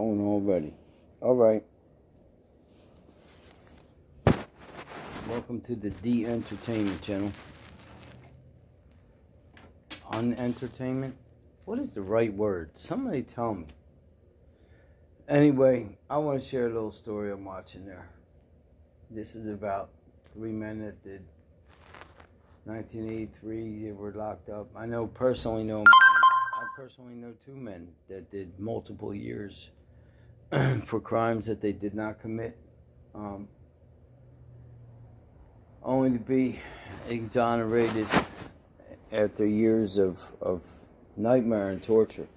going already. All right. Welcome to the De-Entertainment channel. Unentertainment? What is the right word? Somebody tell me. Anyway, I want to share a little story I'm watching there. This is about 3 men that did 1983. They were locked up. I personally know 2 men that did multiple years for crimes that they did not commit, only to be exonerated after years of nightmare and torture.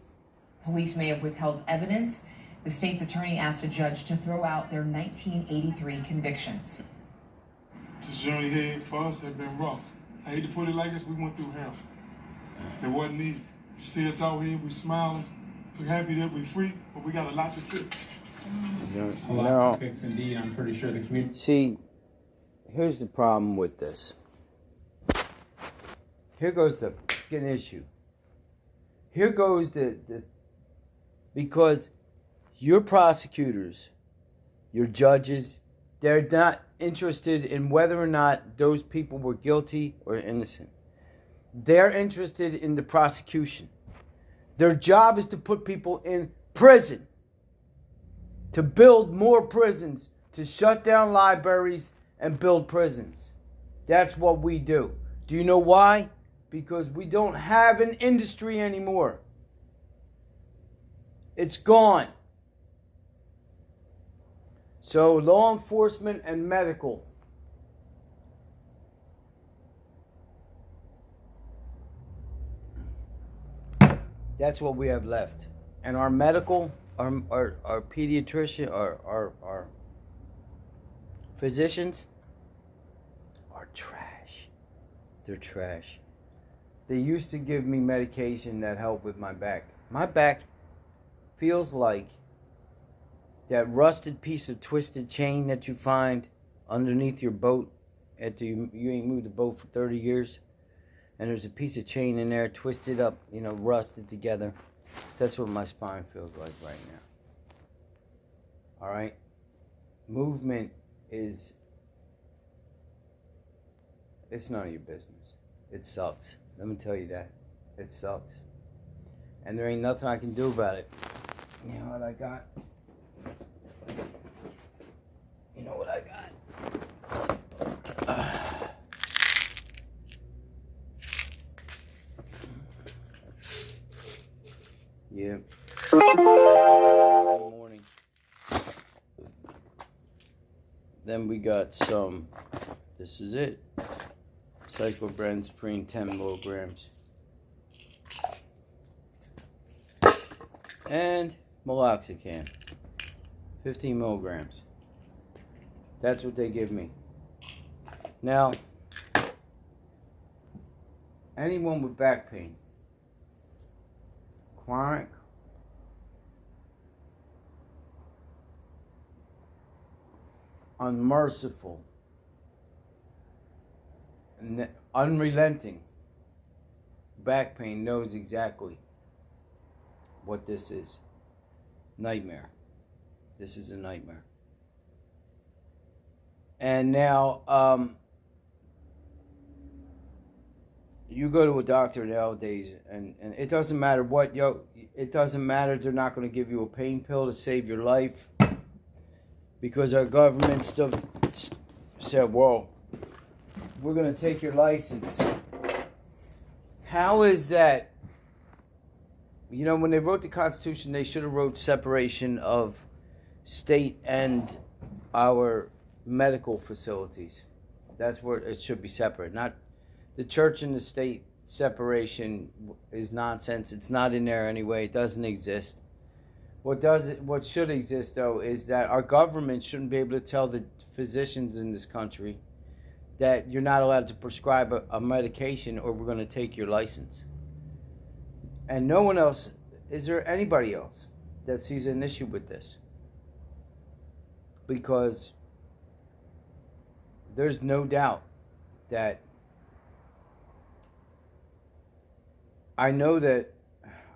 Police may have withheld evidence. The state's attorney asked a judge to throw out their 1983 convictions. This journey here for us has been rough. I hate to put it like this, we went through hell. It wasn't easy. You see us out here, we smiling, we're happy that we're free, but we got a lot to fix. A lot to fix, indeed. I'm pretty sure the community... See, here's the problem with this. Here goes the fucking issue. Here goes the because your prosecutors, your judges, they're not interested in whether or not those people were guilty or innocent. They're interested in the prosecution. Their job is to put people in prison, to build more prisons, to shut down libraries and build prisons. That's what we do. Do you know why? Because we don't have an industry anymore. It's gone. So law enforcement and medical. That's what we have left. And our medical, our pediatrician, our physicians are trash. They're trash. They used to give me medication that helped with my back. My back feels like that rusted piece of twisted chain that you find underneath your boat after you ain't moved the boat for 30 years. And there's a piece of chain in there twisted up, rusted together. That's what my spine feels like right now. All right? Movement it's none of your business. It sucks. Let me tell you that. It sucks. And there ain't nothing I can do about it. You know what I got? You know what I got? Yeah. Morning. Then we got some. This is it. Cyclobrenzaprine 10 milligrams. And meloxicam 15 milligrams. That's what they give me. Now, anyone with back pain, chronic, unmerciful, unrelenting back pain knows exactly what this is. Nightmare. This is a nightmare. And now, you go to a doctor nowadays, and it doesn't matter what, it doesn't matter. They're not going to give you a pain pill to save your life, because our government still said, whoa, we're going to take your license. How is that? When they wrote the Constitution, they should have wrote separation of state and our medical facilities. That's where it should be separate. Not the church and the state separation is nonsense. It's not in there anyway. It doesn't exist. What should exist, though, is that our government shouldn't be able to tell the physicians in this country that you're not allowed to prescribe a medication or we're going to take your license. And no one else, is there anybody else that sees an issue with this? Because there's no doubt that I know that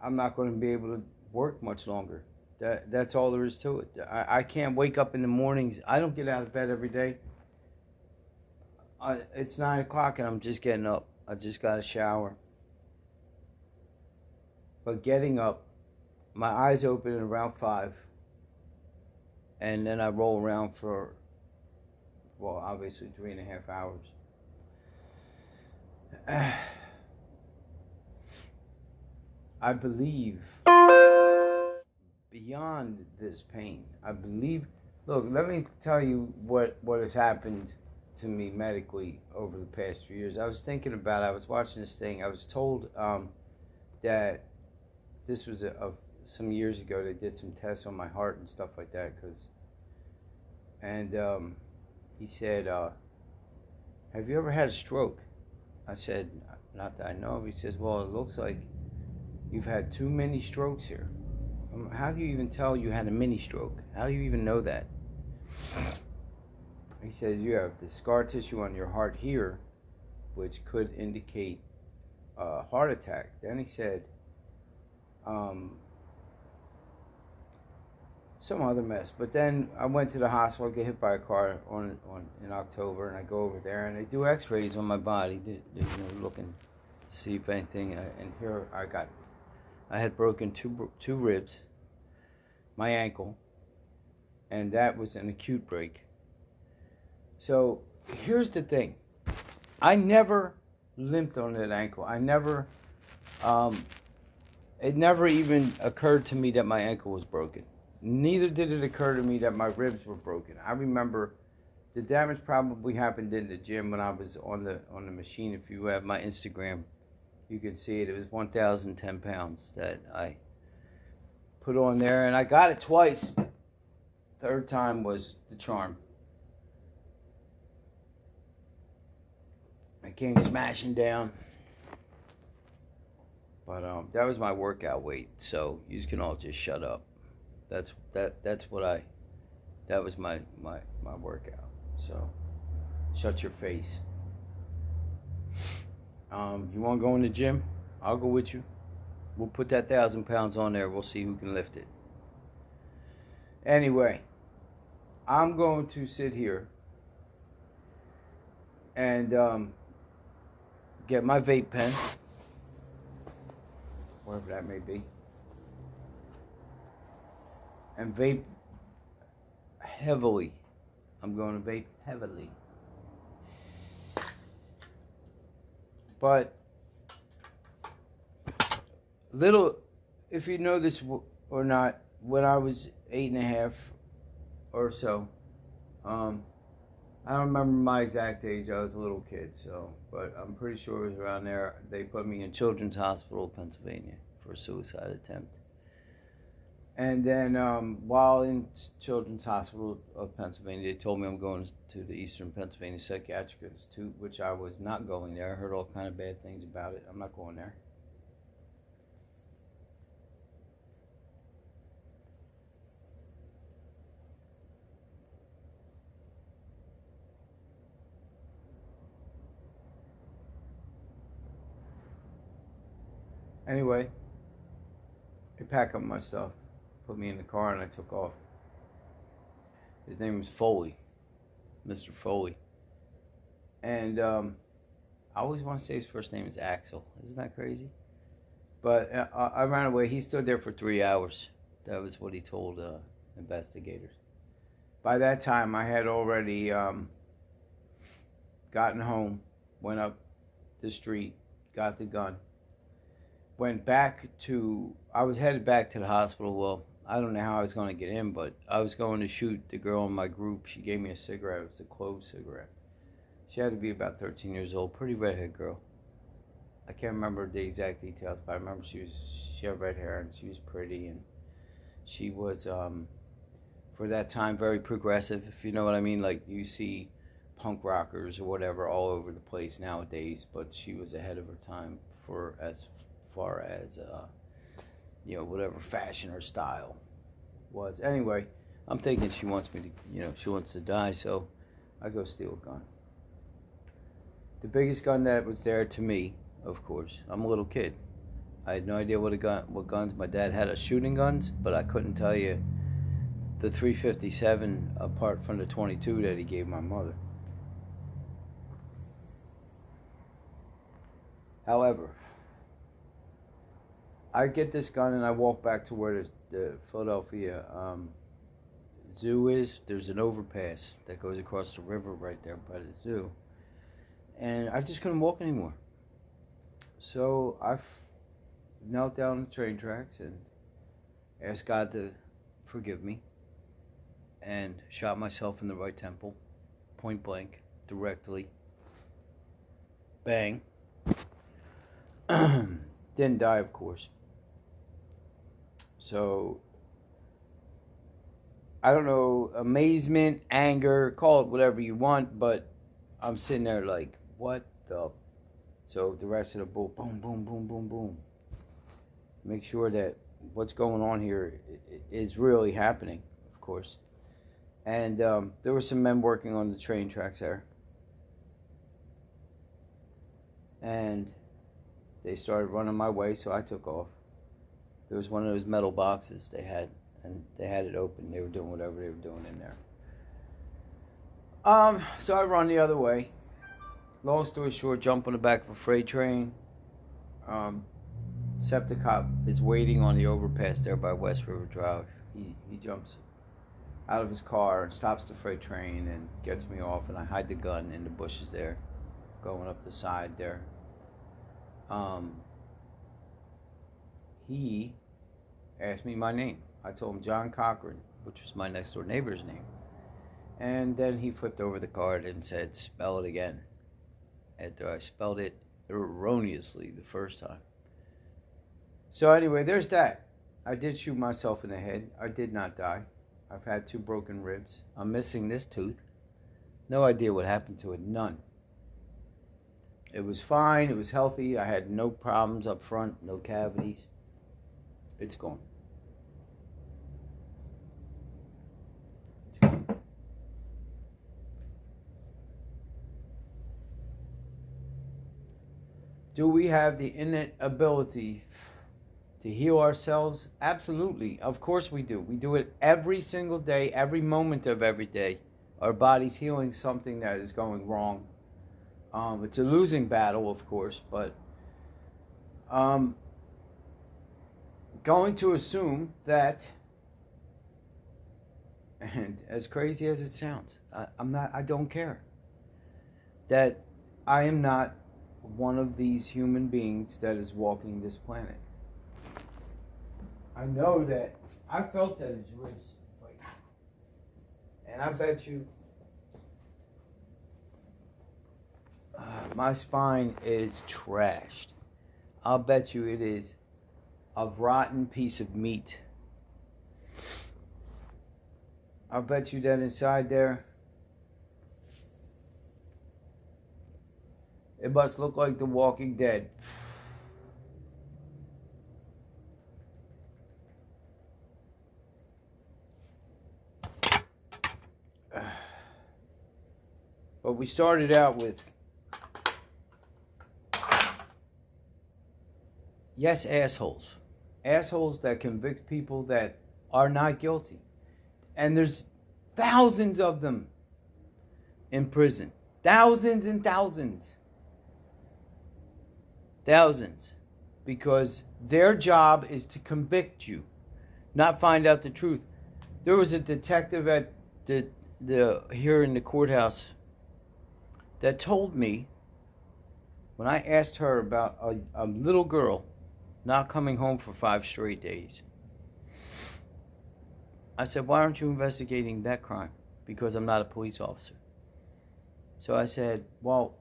I'm not going to be able to work much longer. That's all there is to it. I can't wake up in the mornings. I don't get out of bed every day. It's 9 o'clock and I'm just getting up. I just got a shower. But getting up, my eyes open at around 5. And then I roll around for, well, obviously 3.5 hours. I believe beyond this pain. I believe, look, let me tell you what has happened to me medically over the past few years. I was thinking about it. I was watching this thing. I was told that this was some years ago. They did some tests on my heart and stuff like that. He said, have you ever had a stroke? I said, not that I know of. He says, well, it looks like you've had too many strokes here. How do you even tell you had a mini stroke? How do you even know that? He says you have the scar tissue on your heart here, which could indicate a heart attack. Then he said some other mess. But then I went to the hospital, get hit by a car in October, and I go over there and they do X-rays on my body, looking to see if anything. And here I had broken two ribs, my ankle, and that was an acute break. So here's the thing. I never limped on that ankle. I never, it never even occurred to me that my ankle was broken. Neither did it occur to me that my ribs were broken. I remember the damage probably happened in the gym when I was on the machine. If you have my Instagram, you can see it. It was 1,010 pounds that I put on there, and I got it twice. Third time was the charm. I came smashing down, but that was my workout weight. So you can all just shut up. That was my workout. So shut your face. You want to go in the gym? I'll go with you. We'll put that 1,000 pounds on there. We'll see who can lift it. Anyway, I'm going to sit here and get my vape pen, wherever that may be, and vape heavily. I'm going to vape heavily. But little, if you know this or not, when I was 8.5 or so, I don't remember my exact age. I was a little kid, but I'm pretty sure it was around there. They put me in Children's Hospital, Pennsylvania, for a suicide attempt. And then while in Children's Hospital of Pennsylvania, they told me I'm going to the Eastern Pennsylvania Psychiatric Institute, which I was not going there. I heard all kind of bad things about it. I'm not going there. Anyway, they packed up my stuff, put me in the car, and I took off. His name was Foley, Mr. Foley. And I always want to say his first name is Axel. Isn't that crazy? But I ran away. He stood there for 3 hours. That was what he told investigators. By that time, I had already gotten home, went up the street, got the gun. I was headed back to the hospital. Well, I don't know how I was going to get in, but I was going to shoot the girl in my group. She gave me a cigarette. It was a clove cigarette. She had to be about 13 years old. Pretty redhead girl. I can't remember the exact details, but I remember she had red hair and she was pretty, and she was, for that time, very progressive, if you know what I mean. Like you see punk rockers or whatever all over the place nowadays, but she was ahead of her time as far as whatever fashion or style was. Anyway, I'm thinking she wants me to, she wants to die, so I go steal a gun. The biggest gun that was there to me, of course, I'm a little kid. I had no idea what guns. My dad had a shooting guns, but I couldn't tell you the 357 apart from the 22 that he gave my mother. However, I get this gun and I walk back to where the Philadelphia zoo is. There's an overpass that goes across the river right there by the zoo. And I just couldn't walk anymore. So I knelt down the train tracks and asked God to forgive me and shot myself in the right temple, point blank, directly. Bang. Didn't die, of course. So, I don't know, amazement, anger, call it whatever you want, but I'm sitting there like, what the? So the rest of the boom, boom, boom, boom, boom, boom. Make sure that what's going on here is really happening, of course. And there were some men working on the train tracks there. And they started running my way, so I took off. There was one of those metal boxes they had, and they had it open. They were doing whatever they were doing in there. So I run the other way. Long story short, jump on the back of a freight train. Septic cop is waiting on the overpass there by West River Drive. He jumps out of his car and stops the freight train and gets me off, and I hide the gun in the bushes there, going up the side there. He asked me my name. I told him John Cochran, which was my next door neighbor's name. And then he flipped over the card and said, spell it again. After I spelled it erroneously the first time. So anyway, there's that. I did shoot myself in the head. I did not die. I've had 2 broken ribs. I'm missing this tooth. No idea what happened to it. None. It was fine. It was healthy. I had no problems up front. No cavities. It's gone. It's gone. Do we have the innate ability to heal ourselves? Absolutely. Of course we do. We do it every single day, every moment of every day. Our body's healing something that is going wrong. It's a losing battle, of course, but going to assume that, and as crazy as it sounds, I don't care, that I am not one of these human beings that is walking this planet. I know that I felt that his ribs, and I bet you my spine is trashed. I'll bet you it is a rotten piece of meat. I'll bet you that inside there, it must look like The Walking Dead. But we started out with, yes, assholes. Assholes that convict people that are not guilty. And there's thousands of them in prison. Thousands and thousands. Thousands. Because their job is to convict you, not find out the truth. There was a detective at the here in the courthouse that told me, when I asked her about a little girl not coming home for 5 straight days, I said, why aren't you investigating that crime? Because I'm not a police officer. So I said, well,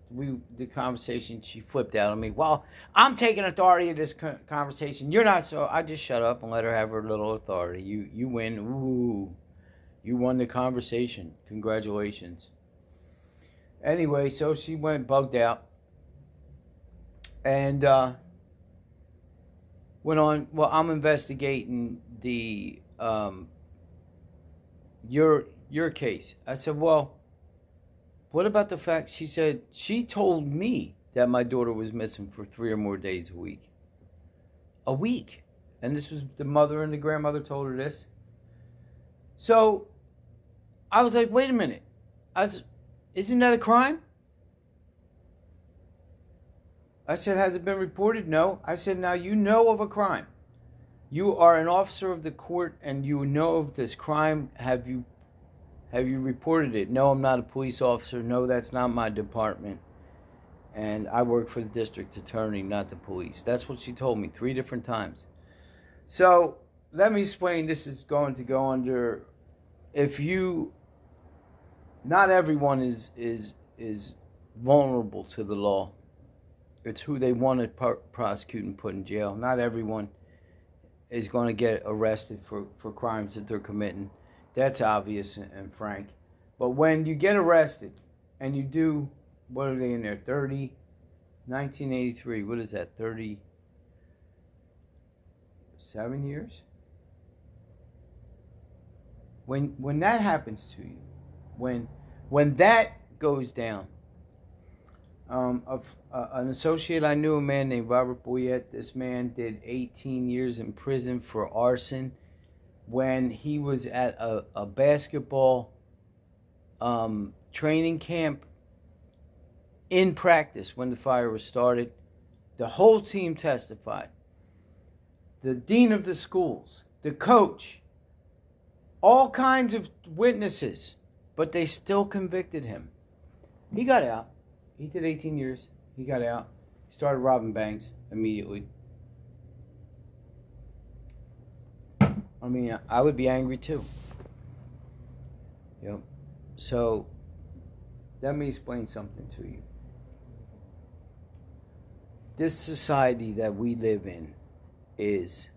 the conversation, she flipped out on me. Well, I'm taking authority in this conversation. You're not. So I just shut up and let her have her little authority. You win. Ooh, you won the conversation. Congratulations. Anyway, so she went bugged out. And went on, well, I'm investigating the your case. I said, well, what about the fact, she said, she told me that my daughter was missing for 3 or more days a week. a week. And this was the mother and the grandmother told her this. So I was like, wait a minute. Isn't that a crime? I said, has it been reported? No. I said, now you know of a crime. You are an officer of the court and you know of this crime. Have you reported it? No, I'm not a police officer. No, that's not my department. And I work for the district attorney, not the police. That's what she told me 3 different times. So let me explain. This is going to go under, not everyone is vulnerable to the law. It's who they want to prosecute and put in jail. Not everyone is going to get arrested for crimes that they're committing. That's obvious and frank. But when you get arrested and you do, what are they in there, 1983, what is that, 37 years? When that happens to you, when that goes down, an associate I knew, a man named Robert Boyette. This man did 18 years in prison for arson when he was at a basketball training camp in practice when the fire was started. The whole team testified. The dean of the schools, the coach, all kinds of witnesses, but they still convicted him. He got out. He did 18 years. He got out. He started robbing banks immediately. I mean, I would be angry too. Yep. So, let me explain something to you. This society that we live in is,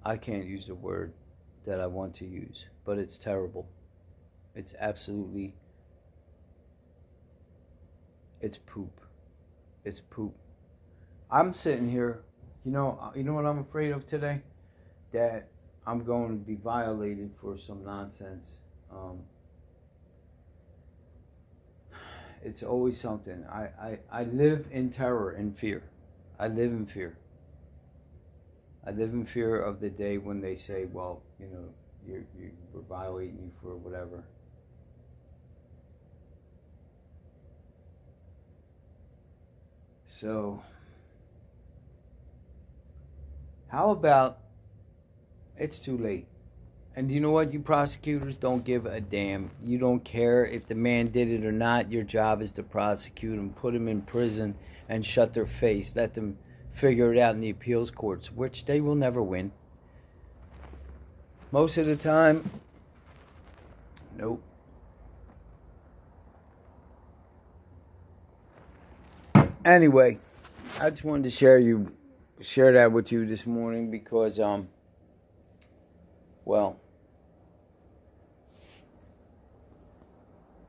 I can't use the word that I want to use, but it's terrible. It's absolutely, it's poop. It's poop. I'm sitting here, you know what I'm afraid of today? That I'm going to be violated for some nonsense. It's always something. I live in terror and fear. I live in fear. I live in fear of the day when they say, well, you know, we're violating you for whatever. So, how about, it's too late. And you know what? You prosecutors don't give a damn. You don't care if the man did it or not. Your job is to prosecute him, put him in prison, and shut their face. Let them figure it out in the appeals courts, which they will never win. Most of the time, nope. Anyway, I just wanted to share that with you this morning because, well,